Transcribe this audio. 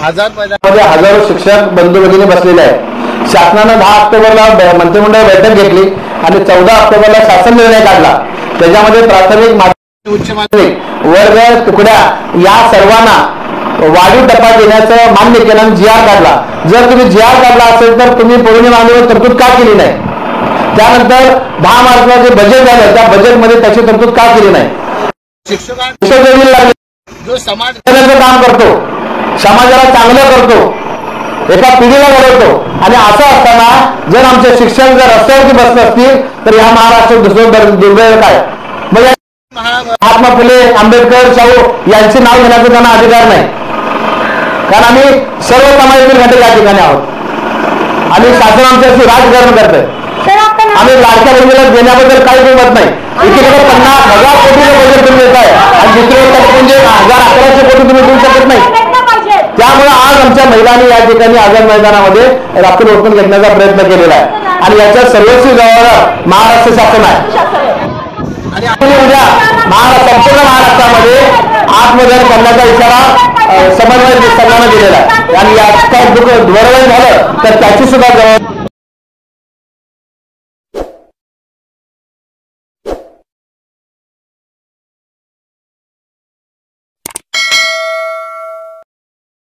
हजारो शिक्षक बंधू भगिनी बसलेले आहेत। शासनानं 10 ऑक्टोबरला मंत्रिमंडळ बैठक घेतली आणि 14 ऑक्टोबरला शासन निर्णय काढला। त्याच्यामध्ये प्राथमिक, माध्यमिक, उच्च माध्यमिक वर्ग तुकड्या या सर्वांना वाढीव टप्पा देण्याचं मान्य केलं आणि जी आर काढला। जर तुम्ही जी आर काढला असेल तर तुम्ही पौर्णिमेवर तरतूद का केली नाही? त्यानंतर 10 मार्चला जे बजेट झालं त्या बजेटमध्ये त्याची तरतूद का केली नाही? जो समाजाचं काम करतो, समाजाला चांगलं करतो, एका पिढीला घडवतो आणि असं असताना जर आमचे शिक्षक जर रस्त्यावरती बसले असतील तर या महाराष्ट्रात दुसरं दुर्दैव काय? मग महात्मा फुले, आंबेडकर, शाहू यांचे नाव घेण्याचा त्यांना अधिकार नाही, कारण आम्ही सर्व समाजातील घटक या ठिकाणी आहोत आणि शासन आमच्याशी राजकारण करतंय। आम्ही लाडक्या बहिणीला देण्याबद्दल काही बोलत नाही। एकीकडे 50,000 कोटीचं बजेट तुम्ही देत आहे आणि दुसरीकडे म्हणजे 1100 कोटी तुम्ही देऊ शकत नाही। त्यामुळे आज आमच्या महिलांनी या ठिकाणी आझाद मैदानामध्ये राखून ओळखून घेण्याचा प्रयत्न केलेला आहे आणि याच्या सर्वस्वी जबाबदार महाराष्ट्र शासन आहे आणि आपण उद्या संपूर्ण महाराष्ट्रामध्ये आत्मदहन करण्याचा इशारा समन्वय संघानं दिलेला आहे आणि यात काय बरोबर झालं तर त्याची सुद्धा जबाबदारी